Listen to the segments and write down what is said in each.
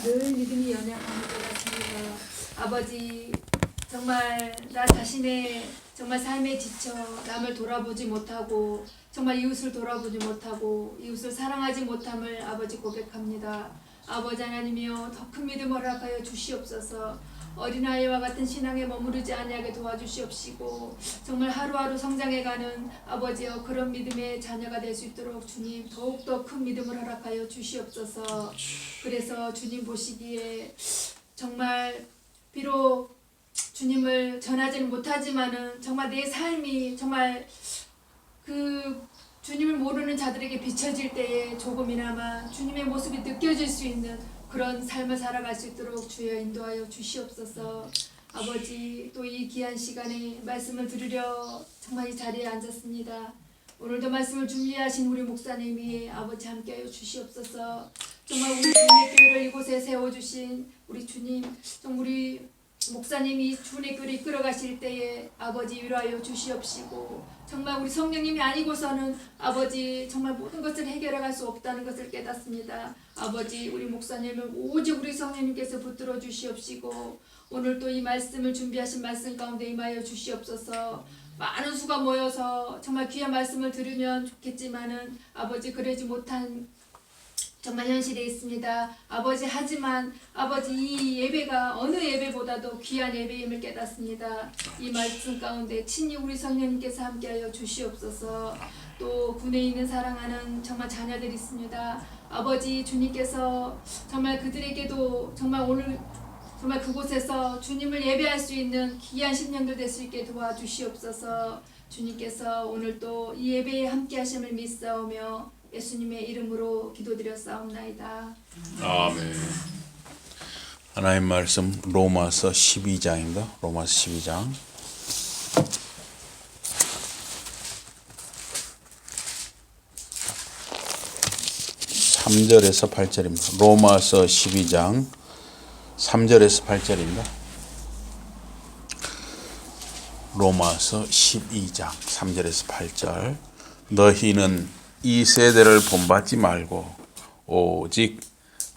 늘 믿음이 연약한 것 같습니다. 아버지, 정말 나 자신의 정말 삶에 지쳐 남을 돌아보지 못하고 정말 이웃을 돌아보지 못하고 이웃을 사랑하지 못함을 아버지 고백합니다. 아버지 하나님이여 더 큰 믿음 허락하여 주시옵소서. 어린아이와 같은 신앙에 머무르지 아니하게 도와주시옵시고 정말 하루하루 성장해가는 아버지여 그런 믿음의 자녀가 될 수 있도록 주님 더욱더 큰 믿음을 허락하여 주시옵소서. 그래서 주님 보시기에 정말 비록 주님을 전하지는 못하지만은 정말 내 삶이 정말 그 주님을 모르는 자들에게 비춰질 때에 조금이나마 주님의 모습이 느껴질 수 있는 그런 삶을 살아갈 수 있도록 주여 인도하여 주시옵소서. 아버지 또 이 귀한 시간에 말씀을 들으려 정말 이 자리에 앉았습니다. 오늘도 말씀을 준비하신 우리 목사님이 아버지 함께하여 주시옵소서. 정말 우리 주님의 교회를 이곳에 세워주신 우리 주님, 우리 목사님이 주님의 교회를 이끌어가실 때에 아버지 위로하여 주시옵시고 정말 우리 성령님이 아니고서는 아버지 정말 모든 것을 해결해갈 수 없다는 것을 깨닫습니다. 아버지 우리 목사님을 오직 우리 성령님께서 붙들어 주시옵시고 오늘 또 이 말씀을 준비하신 말씀 가운데 임하여 주시옵소서. 많은 수가 모여서 정말 귀한 말씀을 들으면 좋겠지만은 아버지 그러지 못한 정말 현실에 있습니다. 아버지 하지만 아버지 이 예배가 어느 예배보다도 귀한 예배임을 깨닫습니다. 이 말씀 가운데 친히 우리 성령님께서 함께하여 주시옵소서. 또 군에 있는 사랑하는 정말 자녀들이 있습니다. 아버지 주님께서 정말 그들에게도 정말 오늘 정말 그곳에서 주님을 예배할 수 있는 귀한 심령들 될 수 있게 도와주시옵소서. 주님께서 오늘 또 이 예배에 함께 하심을 믿사오며 예수님의 이름으로 기도드렸사옵나이다. 아멘. 하나님 말씀 로마서 12장입니다. 로마서 12장. 3절에서 8절입니다. 로마서 12장 3절에서 8절입니다. 로마서 12장 3절에서 8절. 너희는 이 세대를 본받지 말고 오직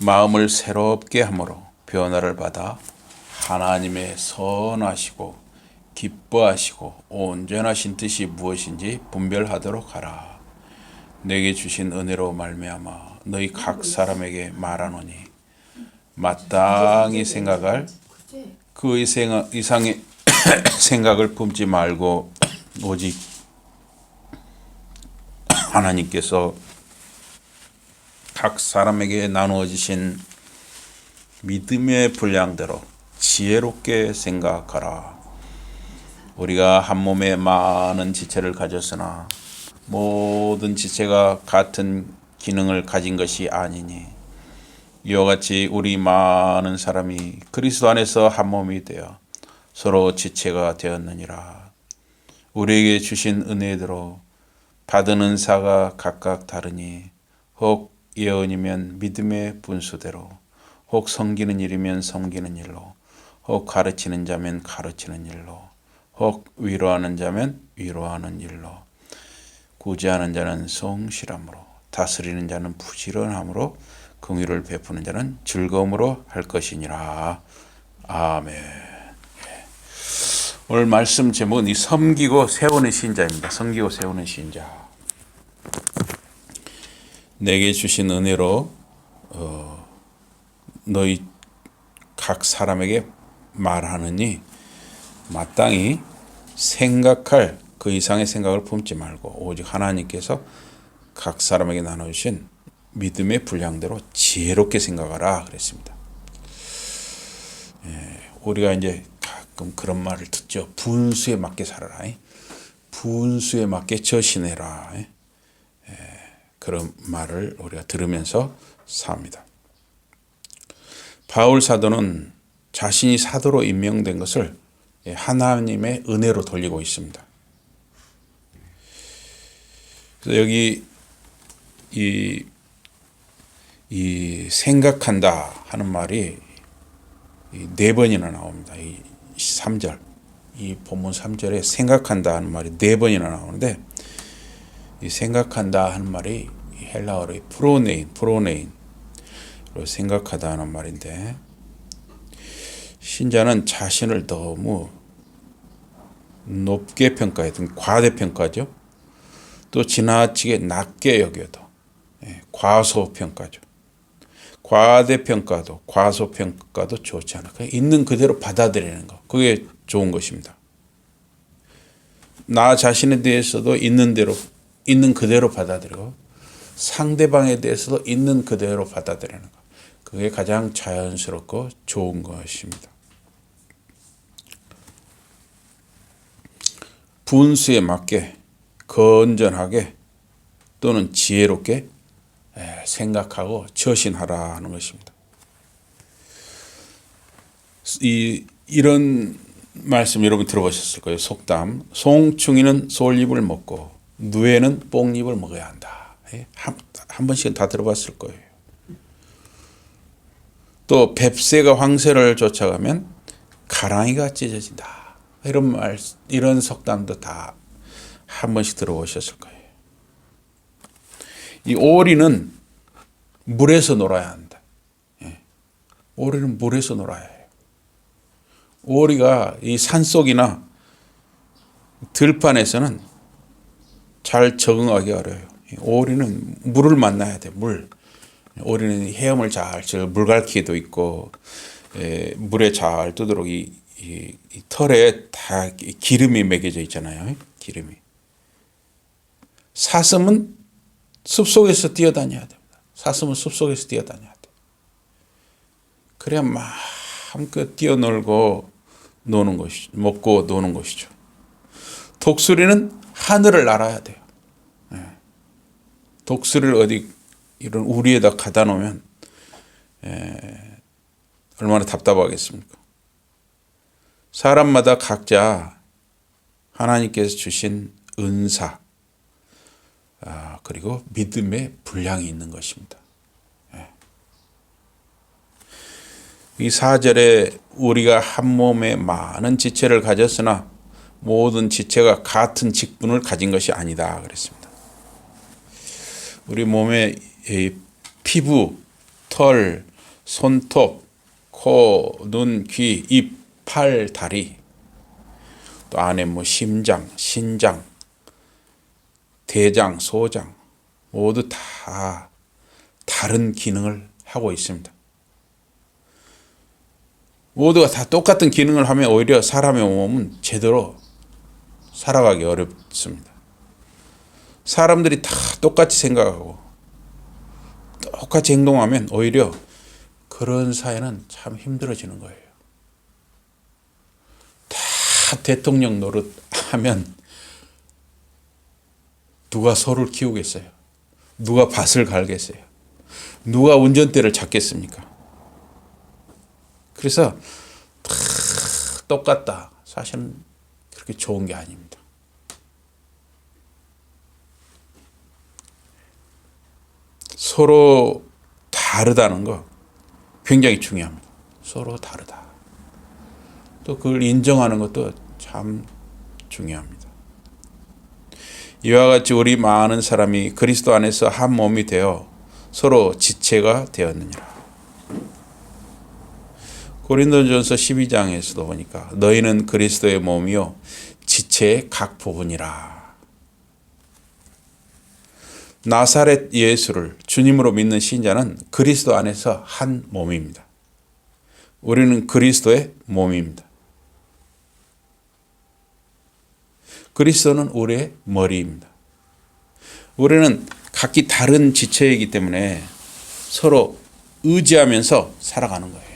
마음을 새롭게 함으로 변화를 받아 하나님의 선하시고 기뻐하시고 온전하신 뜻이 무엇인지 분별하도록 하라. 내게 주신 은혜로 말미암아 너희 각 사람에게 말하노니 마땅히 생각할 그 이상의 생각을 품지 말고 오직 하나님께서 각 사람에게 나누어 주신 믿음의 분량대로 지혜롭게 생각하라. 우리가 한 몸에 많은 지체를 가졌으나 모든 지체가 같은 기능을 가진 것이 아니니 이와 같이 우리 많은 사람이 그리스도 안에서 한 몸이 되어 서로 지체가 되었느니라. 우리에게 주신 은혜대로 받은 은사가 각각 다르니 혹 예언이면 믿음의 분수대로, 혹 섬기는 일이면 섬기는 일로, 혹 가르치는 자면 가르치는 일로, 혹 위로하는 자면 위로하는 일로, 구제하는 자는 성실함으로, 다스리는 자는 부지런함으로, 긍휼을 베푸는 자는 즐거움으로 할 것이니라. 아멘. 오늘 말씀 제목은 이 섬기고 세우는 신자입니다. 섬기고 세우는 신자. 내게 주신 은혜로 너희 각 사람에게 말하느니 마땅히 생각할 그 이상의 생각을 품지 말고 오직 하나님께서 각 사람에게 나눠주신 믿음의 분량대로 지혜롭게 생각하라 그랬습니다. 우리가 이제 가끔 그런 말을 듣죠. 분수에 맞게 살아라. 분수에 맞게 처신해라. 그런 말을 우리가 들으면서 삽니다. 바울 사도는 자신이 사도로 임명된 것을 하나님의 은혜로 돌리고 있습니다. 그래서 여기 이 생각한다 하는 말이 4번이나 나옵니다. 이 3절, 이 본문 3절에 생각한다 하는 말이 4번이나 나오는데 이 생각한다 하는 말이 헬라어로 프로네인. 생각하다는 말인데, 신자는 자신을 너무 높게 평가해도 과대평가죠. 또 지나치게 낮게 여겨도 과소평가죠. 과대평가도 과소평가도 좋지 않아. 그냥 있는 그대로 받아들이는 거. 그게 좋은 것입니다. 나 자신에 대해서도 있는 대로, 있는 그대로 받아들이고 상대방에 대해서도 있는 그대로 받아들이는 거. 그게 가장 자연스럽고 좋은 것입니다. 분수에 맞게 건전하게 또는 지혜롭게 생각하고 처신하라는 것입니다. 이런 말씀 여러분 들어보셨을 거예요. 속담. 송충이는 솔잎을 먹고 누에는 뽕잎을 먹어야 한다. 한 번씩은 다 들어봤을 거예요. 또 뱁새가 황새를 쫓아가면 가랑이가 찢어진다. 이런 속담도 다 한 번씩 들어보셨을 거예요. 이 오리는 물에서 놀아야 한다. 오리는 물에서 놀아야 해요. 오리가 이 산속이나 들판에서는 잘 적응하기 어려워요. 오리는 물을 만나야 돼. 물. 오리는 헤엄을 잘, 물갈퀴도 있고 물에 잘 뜨도록 이 털에 다 기름이 매겨져 있잖아요. 기름이. 사슴은 숲속에서 뛰어다녀야 됩니다. 사슴은 숲속에서 뛰어다녀야 돼. 그래야 마음껏 뛰어놀고 노는 것이죠. 먹고 노는 것이죠. 독수리는 하늘을 날아야 돼요. 독수리를 어디 이런 우리에다 가다 놓으면 얼마나 답답하겠습니까? 사람마다 각자 하나님께서 주신 은사 그리고 믿음의 분량이 있는 것입니다. 이 4절에 우리가 한 몸에 많은 지체를 가졌으나 모든 지체가 같은 직분을 가진 것이 아니다 그랬습니다. 우리 몸에 피부, 털, 손톱, 코, 눈, 귀, 입, 팔, 다리, 또 안에 심장, 신장, 대장, 소장 모두 다 다른 기능을 하고 있습니다. 모두가 다 똑같은 기능을 하면 오히려 사람의 몸은 제대로 살아가기 어렵습니다. 사람들이 다 똑같이 생각하고 똑같이 행동하면 오히려 그런 사회는 참 힘들어지는 거예요. 다 대통령 노릇하면 누가 소를 키우겠어요? 누가 밭을 갈겠어요? 누가 운전대를 잡겠습니까? 그래서 다 똑같다. 사실은 그렇게 좋은 게 아닙니다. 서로 다르다는 거 굉장히 중요합니다. 서로 다르다. 또 그걸 인정하는 것도 참 중요합니다. 이와 같이 우리 많은 사람이 그리스도 안에서 한 몸이 되어 서로 지체가 되었느니라. 고린도전서 12장에서도 보니까 너희는 그리스도의 몸이요 지체의 각 부분이라. 나사렛 예수를 주님으로 믿는 신자는 그리스도 안에서 한 몸입니다. 우리는 그리스도의 몸입니다. 그리스도는 우리의 머리입니다. 우리는 각기 다른 지체이기 때문에 서로 의지하면서 살아가는 거예요.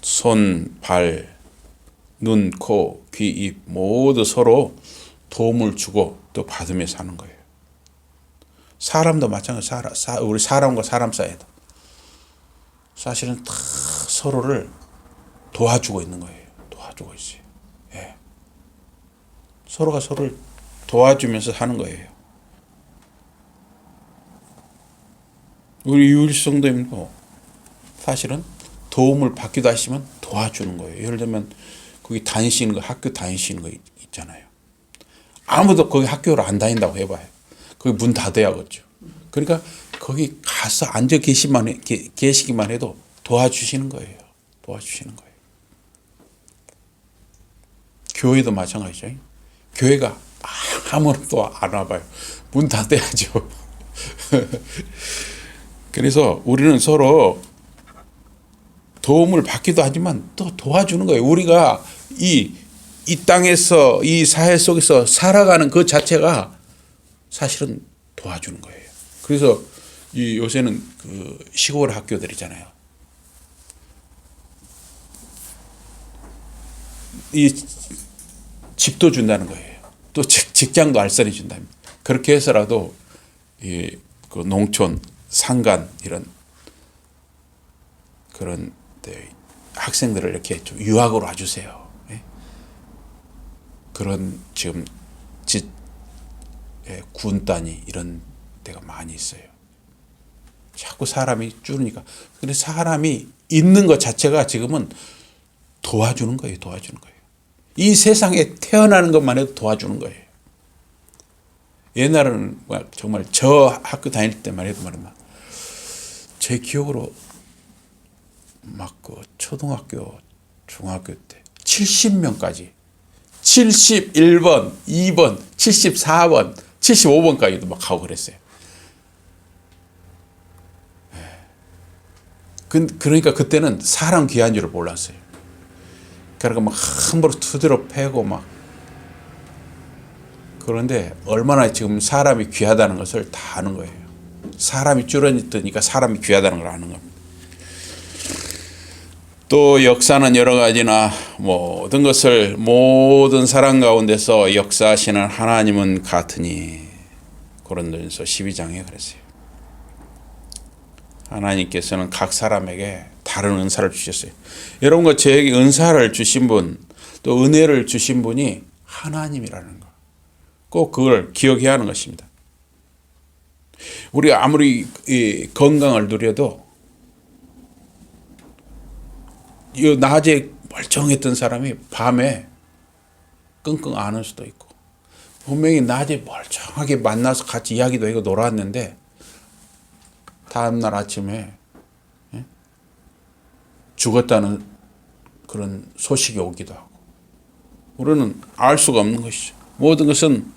손, 발, 눈, 코, 귀, 입 모두 서로 도움을 주고 또 받으며 사는 거예요. 사람도 마찬가지로 우리 사람과 사람 사이에도 사실은 다 서로를 도와주고 있는 거예요. 도와주고 있어요. 예. 서로가 서로를 도와주면서 사는 거예요. 우리 유일성도님도 사실은 도움을 받기도 하시면 도와주는 거예요. 예를 들면 거기 다니시는 거, 학교 다니시는 거 있잖아요. 아무도 거기 학교를 안 다닌다고 해봐요. 거기 문 닫아야겠죠. 그러니까 거기 가서 앉아 계시기만 해도 도와주시는 거예요. 도와주시는 거예요. 교회도 마찬가지죠. 교회가 아무도 안 와봐요. 문 닫아야죠. 그래서 우리는 서로 도움을 받기도 하지만 또 도와주는 거예요. 우리가 이 땅에서 이 사회 속에서 살아가는 그 자체가 사실은 도와주는 거예요. 그래서 이 요새는 그 시골 학교들이잖아요. 이 집도 준다는 거예요. 또 직장도 알선해 준답니다. 그렇게 해서라도 이 그 농촌, 산간 이런 그런 학생들을 이렇게 좀 유학으로 와주세요. 예? 그런 지금 군 단위 이런 데가 많이 있어요. 자꾸 사람이 줄으니까. 근데 사람이 있는 것 자체가 지금은 도와주는 거예요. 도와주는 거예요. 이 세상에 태어나는 것만 해도 도와주는 거예요. 옛날에는 정말 저 학교 다닐 때만 해도 말이야. 제 기억으로 막 그 초등학교, 중학교 때 70명까지 71번, 2번, 74번, 75번까지도 막 가고 그랬어요. 그러니까 그때는 사람 귀한 줄을 몰랐어요. 그러니까 막 함부로 투드러 패고 막. 그런데 얼마나 지금 사람이 귀하다는 것을 다 아는 거예요. 사람이 줄어드니까 사람이 귀하다는 걸 아는 겁니다. 또 역사는 여러 가지나 모든 사람 가운데서 역사하시는 하나님은 같으니 고린도전서 12장에 그랬어요. 하나님께서는 각 사람에게 다른 은사를 주셨어요. 여러분과 저에게 은사를 주신 분, 또 은혜를 주신 분이 하나님이라는 거. 꼭 그걸 기억해야 하는 것입니다. 우리가 아무리 건강을 누려도 이 낮에 멀쩡했던 사람이 밤에 끙끙 앓을 수도 있고, 분명히 낮에 멀쩡하게 만나서 같이 이야기도 하고 놀았는데 다음날 아침에 죽었다는 그런 소식이 오기도 하고. 우리는 알 수가 없는 것이죠. 모든 것은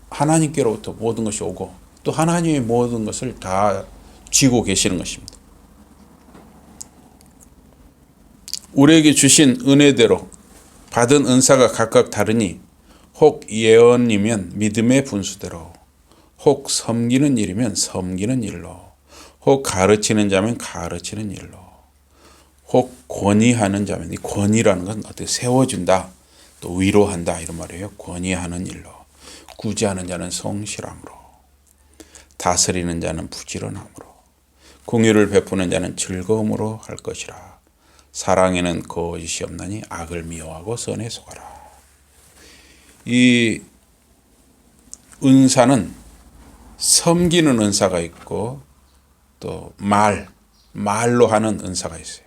하나님께로부터 모든 것이 오고, 또 하나님이 모든 것을 다 쥐고 계시는 것입니다. 우리에게 주신 은혜대로 받은 은사가 각각 다르니, 혹 예언이면 믿음의 분수대로, 혹 섬기는 일이면 섬기는 일로, 혹 가르치는 자면 가르치는 일로, 혹 권위하는 자면, 이 권위라는 건 어떻게 세워준다, 또 위로한다 이런 말이에요. 권위하는 일로, 구제하는 자는 성실함으로, 다스리는 자는 부지런함으로, 공유를 베푸는 자는 즐거움으로 할 것이라. 사랑에는 거짓이 없나니 악을 미워하고 선에 속하라. 이 은사는 섬기는 은사가 있고, 또 말로 하는 은사가 있어요.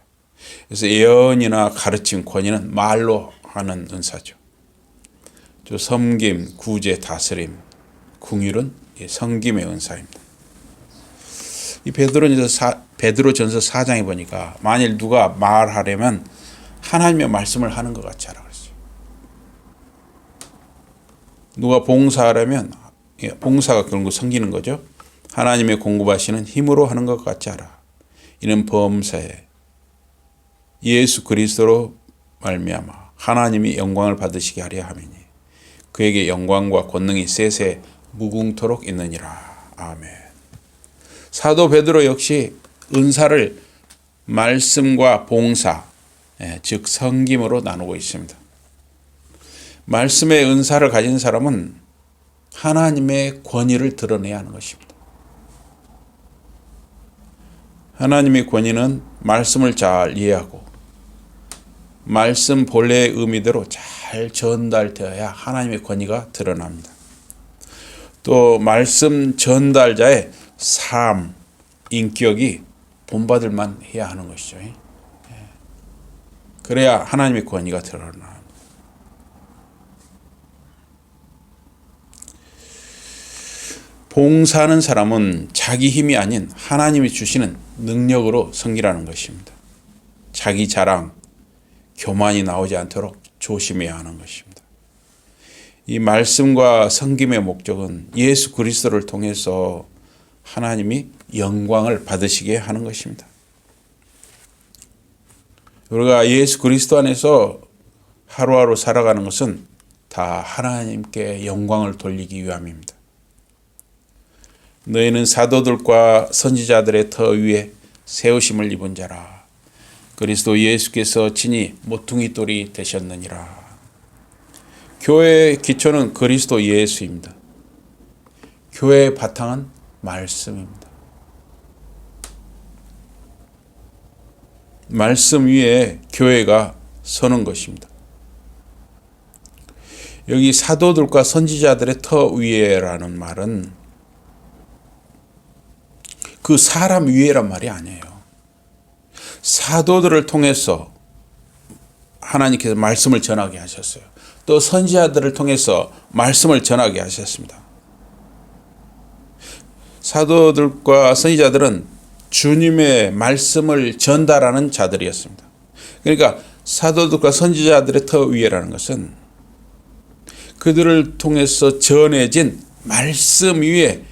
그래서 예언이나 가르침, 권위는 말로 하는 은사죠. 또 섬김, 구제, 다스림, 긍휼은 섬김의 은사입니다. 이 베드로전서 4장에 보니까 만일 누가 말하려면 하나님의 말씀을 하는 것 같이 하라 그랬어요. 누가 봉사하려면, 봉사가 결국 섬기는 거죠. 하나님의 공급하시는 힘으로 하는 것 같이 하라. 이는 범사에 예수 그리스도로 말미암아 하나님이 영광을 받으시게 하려 함이니 그에게 영광과 권능이 세세 무궁토록 있느니라. 아멘. 사도 베드로 역시 은사를 말씀과 봉사, 즉 섬김으로 나누고 있습니다. 말씀의 은사를 가진 사람은 하나님의 권위를 드러내야 하는 것입니다. 하나님의 권위는 말씀을 잘 이해하고 말씀 본래의 의미대로 잘 전달되어야 하나님의 권위가 드러납니다. 또 말씀 전달자의 삶, 인격이 본받을 만 해야 하는 것이죠. 그래야 하나님의 권위가 드러납니다. 봉사하는 사람은 자기 힘이 아닌 하나님이 주시는 능력으로 섬기라는 것입니다. 자기 자랑, 교만이 나오지 않도록 조심해야 하는 것입니다. 이 말씀과 섬김의 목적은 예수 그리스도를 통해서 하나님이 영광을 받으시게 하는 것입니다. 우리가 예수 그리스도 안에서 하루하루 살아가는 것은 다 하나님께 영광을 돌리기 위함입니다. 너희는 사도들과 선지자들의 터 위에 세우심을 입은 자라. 그리스도 예수께서 친히 모퉁이 돌이 되셨느니라. 교회의 기초는 그리스도 예수입니다. 교회의 바탕은 말씀입니다. 말씀 위에 교회가 서는 것입니다. 여기 사도들과 선지자들의 터 위에라는 말은 그 사람 위에란 말이 아니에요. 사도들을 통해서 하나님께서 말씀을 전하게 하셨어요. 또 선지자들을 통해서 말씀을 전하게 하셨습니다. 사도들과 선지자들은 주님의 말씀을 전달하는 자들이었습니다. 그러니까 사도들과 선지자들의 터 위에라는 것은 그들을 통해서 전해진 말씀 위에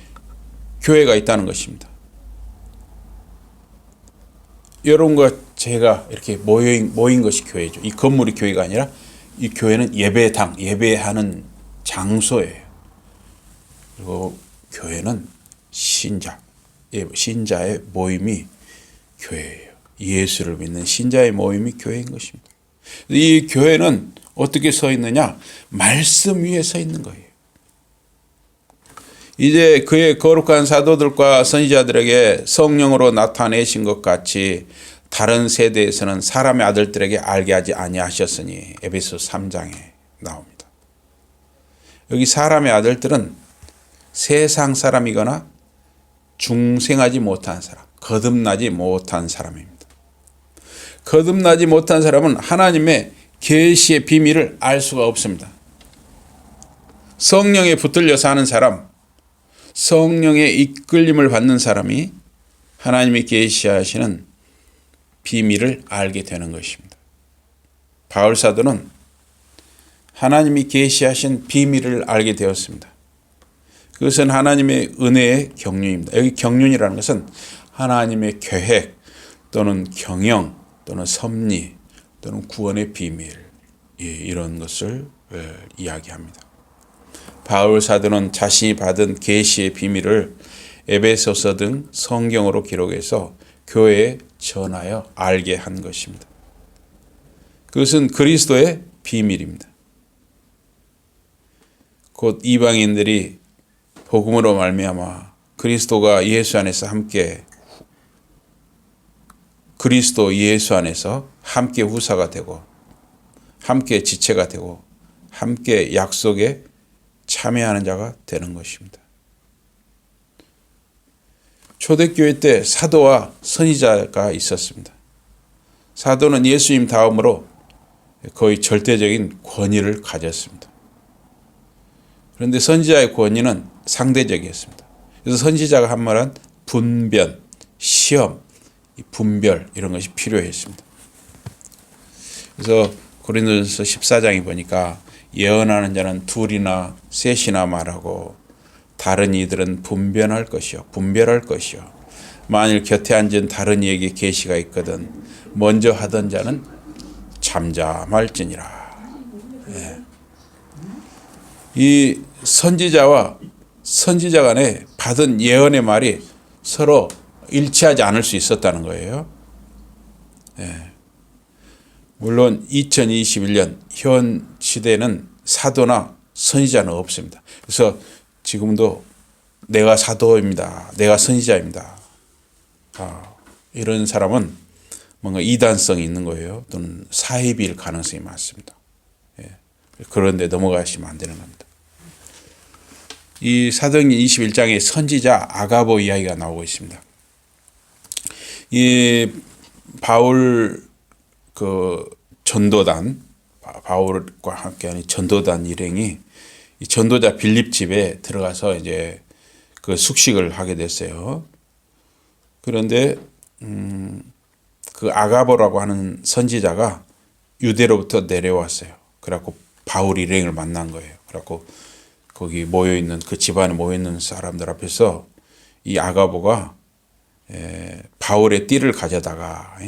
교회가 있다는 것입니다. 여러분과 제가 이렇게 모인 것이 교회죠. 이 건물이 교회가 아니라 이 교회는 예배당, 예배하는 장소예요. 그리고 교회는 신자의 모임이 교회예요. 예수를 믿는 신자의 모임이 교회인 것입니다. 이 교회는 어떻게 서 있느냐? 말씀 위에 서 있는 거예요. 이제 그의 거룩한 사도들과 선지자들에게 성령으로 나타내신 것 같이 다른 세대에서는 사람의 아들들에게 알게 하지 아니하셨으니 에베소 3장에 나옵니다. 여기 사람의 아들들은 세상 사람이거나 중생하지 못한 사람, 거듭나지 못한 사람입니다. 거듭나지 못한 사람은 하나님의 계시의 비밀을 알 수가 없습니다. 성령에 붙들려 사는 사람, 성령의 이끌림을 받는 사람이 하나님이 계시하시는 비밀을 알게 되는 것입니다. 바울 사도는 하나님이 계시하신 비밀을 알게 되었습니다. 그것은 하나님의 은혜의 경륜입니다. 여기 경륜이라는 것은 하나님의 계획 또는 경영 또는 섭리 또는 구원의 비밀, 이런 것을 이야기합니다. 바울 사도는 자신이 받은 계시의 비밀을 에베소서 등 성경으로 기록해서 교회에 전하여 알게 한 것입니다. 그것은 그리스도의 비밀입니다. 곧 이방인들이 복음으로 말미암아 그리스도가 예수 안에서 함께 그리스도 예수 안에서 함께 후사가 되고 함께 지체가 되고 함께 약속에 참여하는 자가 되는 것입니다. 초대교회 때 사도와 선지자가 있었습니다. 사도는 예수님 다음으로 거의 절대적인 권위를 가졌습니다. 그런데 선지자의 권위는 상대적이었습니다. 그래서 선지자가 한 말은 분변, 시험, 분별 이런 것이 필요했습니다. 그래서 고린도전서 14장에 보니까 예언하는 자는 둘이나 셋이나 말하고 다른 이들은 분별할 것이요 만일 곁에 앉은 다른 이에게 계시가 있거든 먼저 하던 자는 잠잠할지니라. 이 선지자와 선지자 간에 받은 예언의 말이 서로 일치하지 않을 수 있었다는 거예요. 물론 2021년 현 시대는 사도나 선지자는 없습니다. 그래서 지금도 내가 사도입니다. 내가 선지자입니다. 이런 사람은 뭔가 이단성이 있는 거예요. 또는 사이비일 가능성이 많습니다. 그런데 넘어가시면 안 되는 겁니다. 이 사도행전 21장에 선지자 아가보 이야기가 나오고 있습니다. 이 바울 전도단, 바울과 함께하는 전도단 일행이 이 전도자 빌립 집에 들어가서 이제 그 숙식을 하게 됐어요. 그런데 그 아가보라고 하는 선지자가 유대로부터 내려왔어요. 그래갖고 바울 일행을 만난 거예요. 그래갖고 거기 모여 있는 그 집안에 모여 있는 사람들 앞에서 이 아가보가 바울의 띠를 가져다가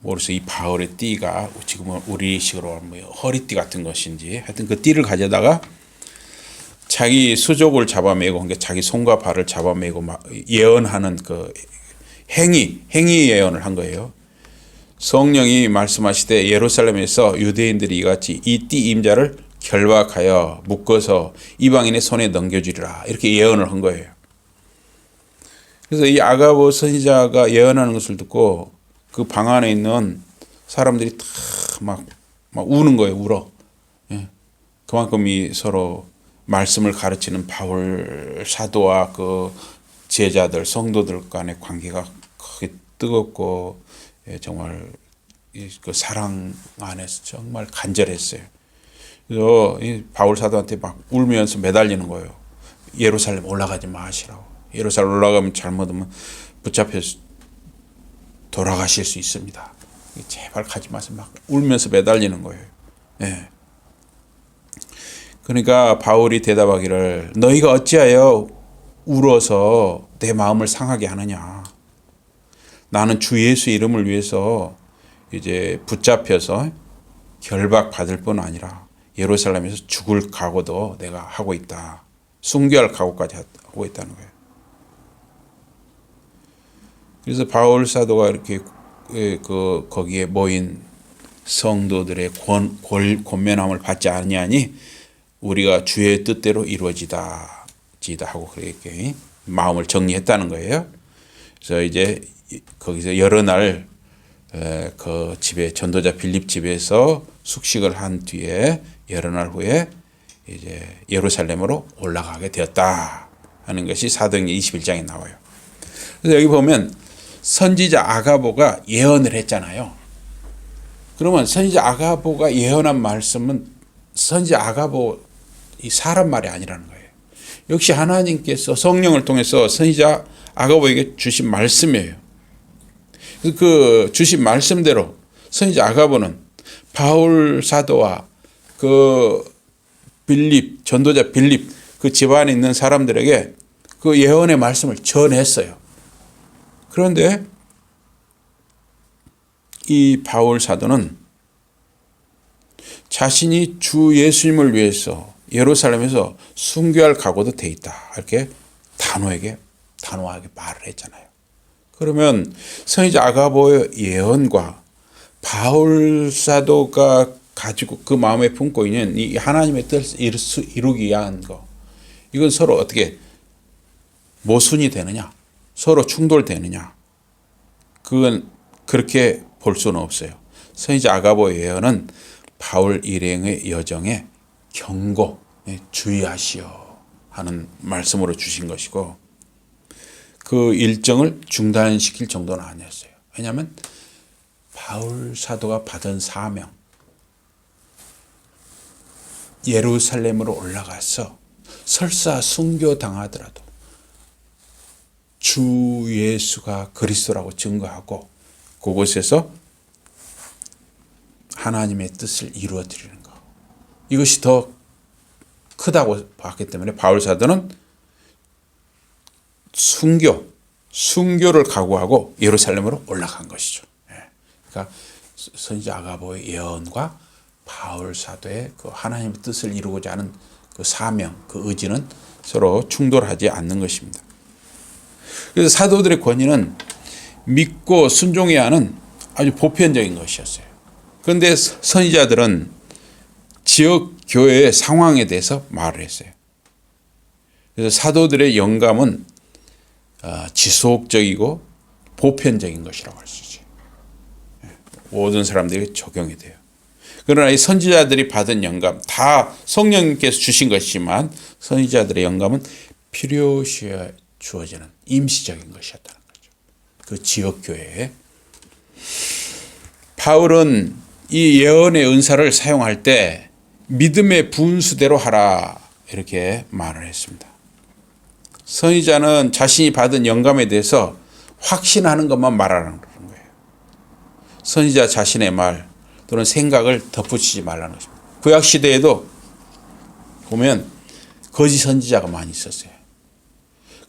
모르겠어요. 이 바울의 띠가 지금은 우리식으로 하면 허리띠 같은 것인지 하여튼 그 띠를 가져다가 자기 수족을 잡아매고 그러니까 자기 손과 발을 잡아매고 막 예언하는 그 행위 예언을 한 거예요. 성령이 말씀하시되 예루살렘에서 유대인들이 이같이 이 띠 임자를 결박하여 묶어서 이방인의 손에 넘겨주리라 이렇게 예언을 한 거예요. 그래서 이 아가보 선지자가 예언하는 것을 듣고 그 방 안에 있는 사람들이 다 막 우는 거예요. 울어. 예. 그만큼 이 서로 말씀을 가르치는 바울 사도와 그 제자들 성도들 간의 관계가 크게 뜨겁고 정말 그 사랑 안에서 정말 간절했어요. 그래서 이 바울 사도한테 막 울면서 매달리는 거예요. 예루살렘 올라가지 마시라고. 예루살렘 올라가면 잘못하면 붙잡혀서 돌아가실 수 있습니다. 제발 가지 마세요. 막 울면서 매달리는 거예요. 예. 그러니까 바울이 대답하기를 너희가 어찌하여 울어서 내 마음을 상하게 하느냐. 나는 주 예수 이름을 위해서 이제 붙잡혀서 결박받을 뿐 아니라 예루살렘에서 죽을 각오도 내가 하고 있다. 순교할 각오까지 하고 있다는 거예요. 그래서 바울 사도가 이렇게 거기에 모인 성도들의 권면함을 받지 아니하니 우리가 주의 뜻대로 이루어지다 하고 그렇게 마음을 정리했다는 거예요. 그래서 이제 거기서 여러 날 그 집에 전도자 빌립 집에서 숙식을 한 뒤에 여러 날 후에 이제 예루살렘으로 올라가게 되었다 하는 것이 사도행전 21장에 나와요. 그래서 여기 보면 선지자 아가보가 예언을 했잖아요. 그러면 선지자 아가보가 예언한 말씀은 선지자 아가보 이 사람 말이 아니라는 거예요. 역시 하나님께서 성령을 통해서 선지자 아가보에게 주신 말씀이에요. 그 주신 말씀대로 선지자 아가보는 바울 사도와 그 빌립 전도자 빌립 그 집안에 있는 사람들에게 그 예언의 말씀을 전했어요. 그런데 이 바울 사도는 자신이 주 예수님을 위해서 예루살렘에서 순교할 각오도 돼 있다. 이렇게 단호하게 말을 했잖아요. 그러면 선지자 아가보의 예언과 바울 사도가 가지고 그 마음에 품고 있는 이 하나님의 뜻을 이루기 위한 거, 이건 서로 어떻게 모순이 되느냐, 서로 충돌되느냐, 그건 그렇게 볼 수는 없어요. 선지자 아가보의 예언은 바울 일행의 여정에 경고, 주의하시오 하는 말씀으로 주신 것이고 그 일정을 중단시킬 정도는 아니었어요. 왜냐하면 바울 사도가 받은 사명, 예루살렘으로 올라가서 설사 순교당하더라도 주 예수가 그리스도라고 증거하고 그곳에서 하나님의 뜻을 이루어 드리는 것, 이것이 더 크다고 봤기 때문에 바울 사도는 순교를 각오하고 예루살렘으로 올라간 것이죠. 그러니까 선지자 아가보의 예언과 바울 사도의 그 하나님의 뜻을 이루고자 하는 그 사명, 그 의지는 서로 충돌하지 않는 것입니다. 그래서 사도들의 권위는 믿고 순종해야 하는 아주 보편적인 것이었어요. 그런데 선지자들은 지역 교회의 상황에 대해서 말을 했어요. 그래서 사도들의 영감은 지속적이고 보편적인 것이라고 할 수 있어요. 모든 사람들이 적용이 돼요. 그러나 이 선지자들이 받은 영감 다 성령님께서 주신 것이지만 선지자들의 영감은 필요시에 주어지는 임시적인 것이었다는 거죠. 그 지역 교회에 바울은 이 예언의 은사를 사용할 때 믿음의 분수대로 하라 이렇게 말을 했습니다. 선지자는 자신이 받은 영감에 대해서 확신하는 것만 말하라는 거예요. 선지자 자신의 말 또는 생각을 덧붙이지 말라는 것입니다. 구약 시대에도 보면 거짓 선지자가 많이 있었어요.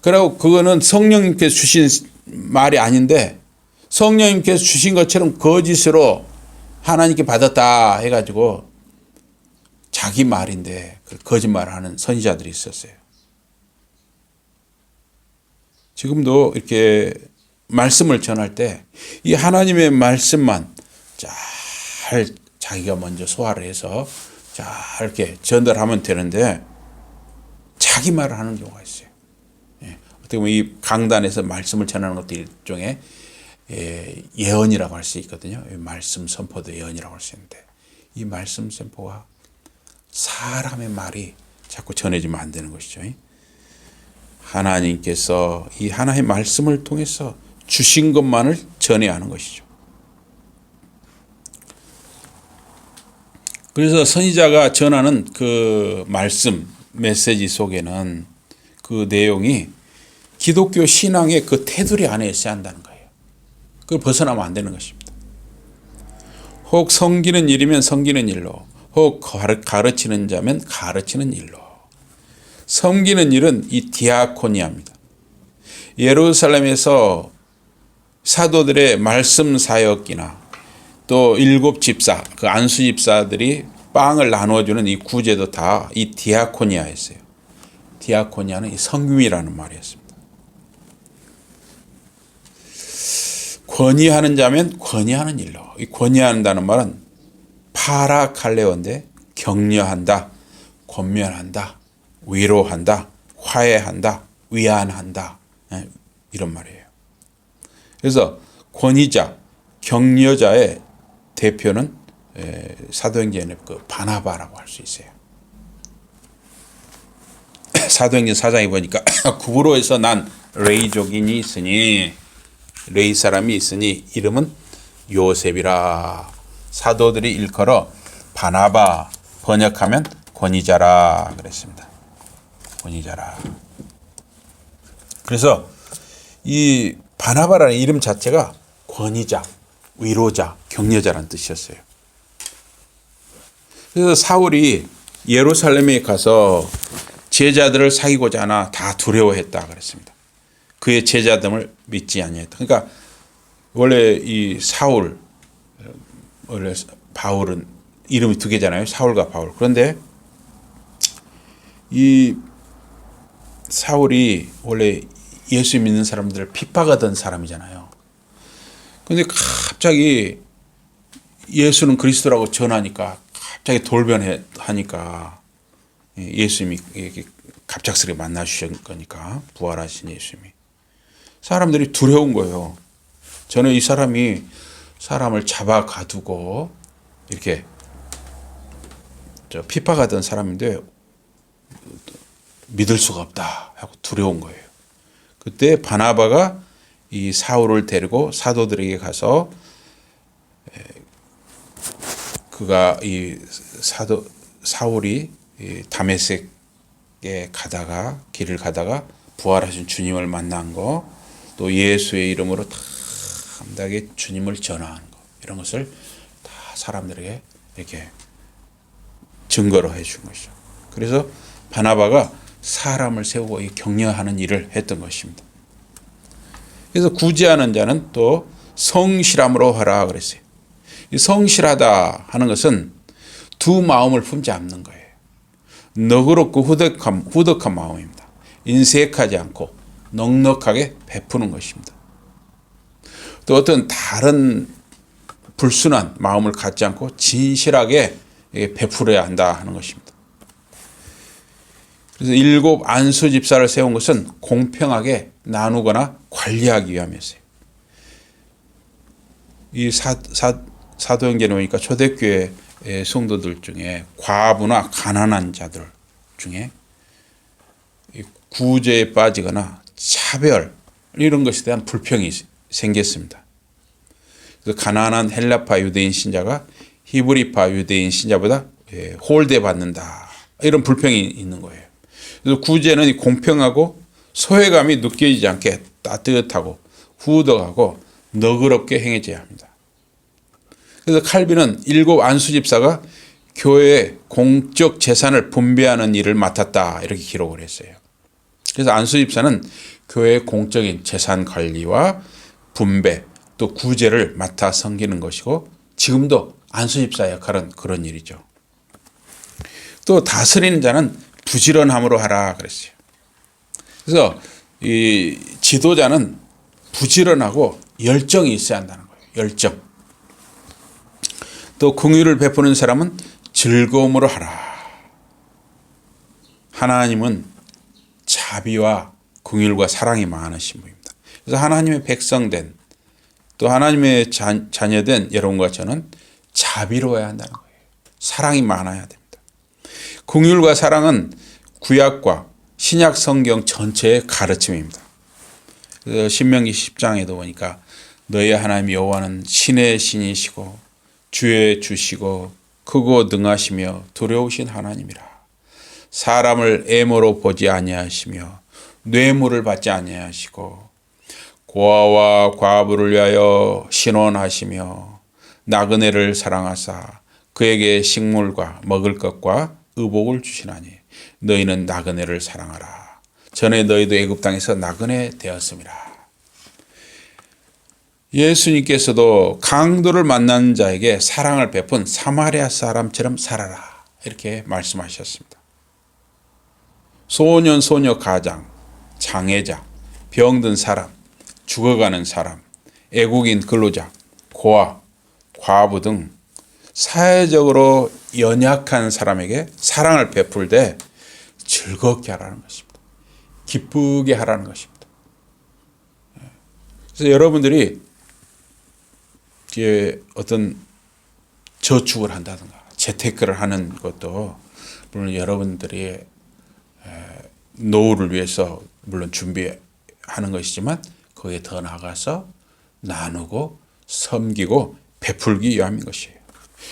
그리고 그거는 성령님께서 주신 말이 아닌데 성령님께서 주신 것처럼 거짓으로 하나님께 받았다 해가지고 자기 말인데 거짓말하는 선지자들이 있었어요. 지금도 이렇게 말씀을 전할 때 이 하나님의 말씀만 잘 자기가 먼저 소화를 해서 잘 이렇게 전달하면 되는데 자기 말을 하는 경우가 있어요. 어떻게 보면 이 강단에서 말씀을 전하는 것도 일종의 예언이라고 할 수 있거든요. 말씀 선포도 예언이라고 할 수 있는데 이 말씀 선포가 사람의 말이 자꾸 전해지면 안 되는 것이죠. 하나님께서 이 하나의 말씀을 통해서 주신 것만을 전해야 하는 것이죠. 그래서 선지자가 전하는 그 말씀, 메시지 속에는 그 내용이 기독교 신앙의 그 테두리 안에 있어야 한다는 거예요. 그걸 벗어나면 안 되는 것입니다. 혹 섬기는 일이면 섬기는 일로, 혹 가르치는 자면 가르치는 일로. 섬기는 일은 이 디아코니아입니다. 예루살렘에서 사도들의 말씀 사역이나 또 일곱 집사, 그 안수 집사들이 빵을 나누어주는 이 구제도 다 이 디아코니아였어요. 디아코니아는 이 섬김이라는 말이었습니다. 권위하는 자면 권위하는 일로. 이 권위한다는 말은 파라칼레오인데 격려한다, 권면한다, 위로한다, 화해한다, 위안한다, 이런 말이에요. 그래서 권위자, 격려자의 대표는 사도행전의 그 바나바라고 할 수 있어요. 사도행전 4장에 보니까 구브로에서 난 레이족인이 있으니 레이 사람이 있으니 이름은 요셉이라. 사도들이 일컬어 바나바, 번역하면 권위자라 그랬습니다. 권위자라. 그래서 이 바나바라는 이름 자체가 권위자, 위로자, 격려자라는 뜻이었어요. 그래서 사울이 예루살렘에 가서 제자들을 사귀고자 하나 다 두려워했다 그랬습니다. 그의 제자됨을 믿지 아니했다. 그러니까 원래 이 사울, 원래 바울은 이름이 두 개잖아요. 사울과 바울. 그런데 이 사울이 원래 예수 믿는 사람들을 핍박하던 사람이잖아요. 그런데 갑자기 예수는 그리스도라고 전하니까 갑자기 돌변하니까 예수님이 갑작스레 만나 주신 거니까 부활하신 예수님이 사람들이 두려운 거예요. 저는 이 사람이 사람을 잡아 가두고 이렇게 핍박하던 사람인데 믿을 수가 없다 하고 두려운 거예요. 그때 바나바가 이 사울을 데리고 사도들에게 가서 그가 이 사울이 다메섹에 가다가 길을 가다가 부활하신 주님을 만난 거, 또 예수의 이름으로 담대하게 주님을 전하는 거, 이런 것을 다 사람들에게 이렇게 증거로 해준 것이죠. 그래서 바나바가 사람을 세우고 격려하는 일을 했던 것입니다. 그래서 구제하는 자는 또 성실함으로 하라 그랬어요. 이 성실하다 하는 것은 두 마음을 품지 않는 거예요. 너그럽고 후덕한 마음입니다. 인색하지 않고 넉넉하게 베푸는 것입니다. 또 어떤 다른 불순한 마음을 갖지 않고 진실하게 베풀어야 한다 하는 것입니다. 그래서 일곱 안수 집사를 세운 것은 공평하게 나누거나 관리하기 위함이었어요. 이 사도행전에 보니까 초대교회 성도들 중에 과부나 가난한 자들 중에 구제에 빠지거나 차별 이런 것에 대한 불평이 생겼습니다. 그래서 가난한 헬라파 유대인 신자가 히브리파 유대인 신자보다 홀대받는다 이런 불평이 있는 거예요. 그래서 구제는 공평하고 소외감이 느껴지지 않게 따뜻하고 후덕하고 너그럽게 행해져야 합니다. 그래서 칼빈은 7 안수 집사가 교회의 공적 재산을 분배하는 일을 맡았다 이렇게 기록을 했어요. 그래서 안수 집사는 교회의 공적인 재산 관리와 분배 또 구제를 맡아 섬기는 것이고 지금도 안수 집사 역할은 그런 일이죠. 또 다스리는 자는 부지런함으로 하라 그랬어요. 그래서 이 지도자는 부지런하고 열정이 있어야 한다는 거예요. 열정. 또 긍휼을 베푸는 사람은 즐거움으로 하라. 하나님은 자비와 긍휼과 사랑이 많으신 분입니다. 그래서 하나님의 백성된 또 하나님의 자녀된 여러분과 저는 자비로워야 한다는 거예요. 사랑이 많아야 됩니다. 긍휼과 사랑은 구약과 신약 성경 전체의 가르침입니다. 그래서 신명기 10장에도 보니까 너희 하나님 여호와는 신의 신이시고 주의 주시고 크고 능하시며 두려우신 하나님이라. 사람을 애모로 보지 아니하시며 뇌물을 받지 아니하시고 고아와 과부를 위하여 신원하시며 나그네를 사랑하사 그에게 식물과 먹을 것과 의복을 주시나니 너희는 나그네를 사랑하라. 전에 너희도 애굽 땅에서 나그네 되었음이라. 예수님께서도 강도를 만난 자에게 사랑을 베푼 사마리아 사람처럼 살아라 이렇게 말씀하셨습니다. 소년 소녀 가장, 장애자, 병든 사람, 죽어가는 사람, 애국인 근로자, 고아, 과부 등 사회적으로 연약한 사람에게 사랑을 베풀 때 즐겁게 하라는 것입니다. 기쁘게 하라는 것입니다. 그래서 여러분들이 어떤 저축을 한다든가 재테크를 하는 것도 물론 여러분들이 노후를 위해서 물론 준비하는 것이지만 거기에 더 나아가서 나누고 섬기고 베풀기 위함인 것이에요.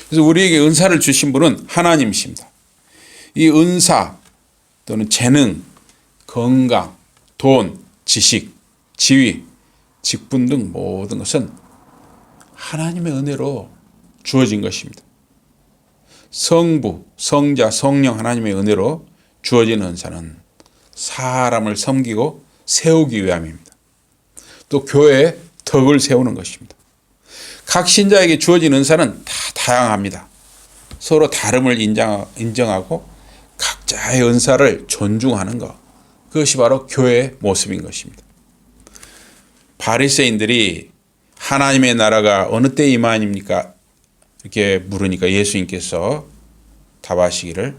그래서 우리에게 은사를 주신 분은 하나님이십니다. 이 은사 또는 재능, 건강, 돈, 지식, 지위, 직분 등 모든 것은 하나님의 은혜로 주어진 것입니다. 성부, 성자, 성령 하나님의 은혜로 주어진 은사는 사람을 섬기고 세우기 위함입니다. 또 교회에 덕을 세우는 것입니다. 각 신자에게 주어진 은사는 다 다양합니다. 서로 다름을 인정하고 각자의 은사를 존중하는 것. 그것이 바로 교회의 모습인 것입니다. 바리새인들이 하나님의 나라가 어느 때 임하니까 이렇게 물으니까 예수님께서 답하시기를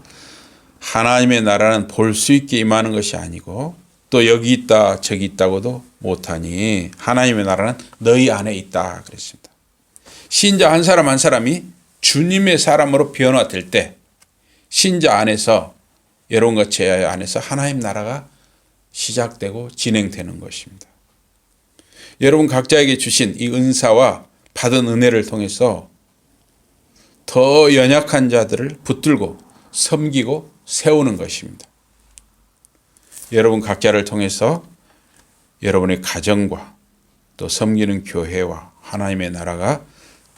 하나님의 나라는 볼 수 있게 임하는 것이 아니고 또 여기 있다 저기 있다고도 못하니 하나님의 나라는 너희 안에 있다 그랬습니다. 신자 한 사람 한 사람이 주님의 사람으로 변화될 때 신자 안에서 여러분과 제 안에서 하나님 나라가 시작되고 진행되는 것입니다. 여러분 각자에게 주신 이 은사와 받은 은혜를 통해서 더 연약한 자들을 붙들고 섬기고 세우는 것입니다. 여러분 각자를 통해서 여러분의 가정과 또 섬기는 교회와 하나님의 나라가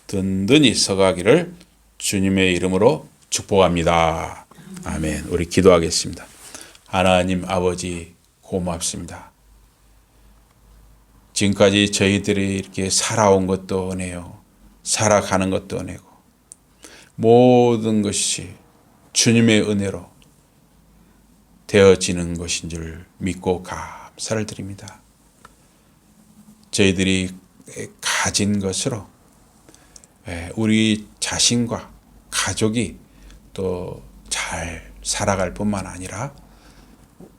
든든히 서가기를 주님의 이름으로 축복합니다. 아멘. 우리 기도하겠습니다. 하나님 아버지 고맙습니다. 지금까지 저희들이 이렇게 살아온 것도 은혜요. 살아가는 것도 은혜고 모든 것이 주님의 은혜로 되어지는 것인 줄 믿고 감사를 드립니다. 저희들이 가진 것으로 우리 자신과 가족이 또 잘 살아갈 뿐만 아니라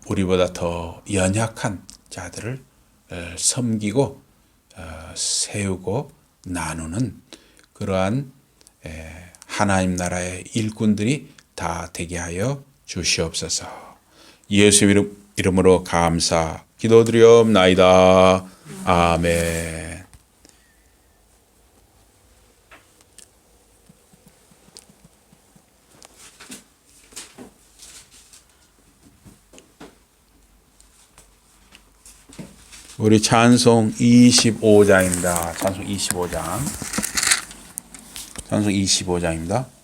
우리보다 더 연약한 자들을 섬기고 세우고 나누는 그러한 하나님 나라의 일꾼들이 다 되게 하여 주시옵소서. 예수 이름으로 감사 기도드리옵나이다. 아멘. 우리 찬송 25장입니다. 찬송 25장. 찬송 25장입니다.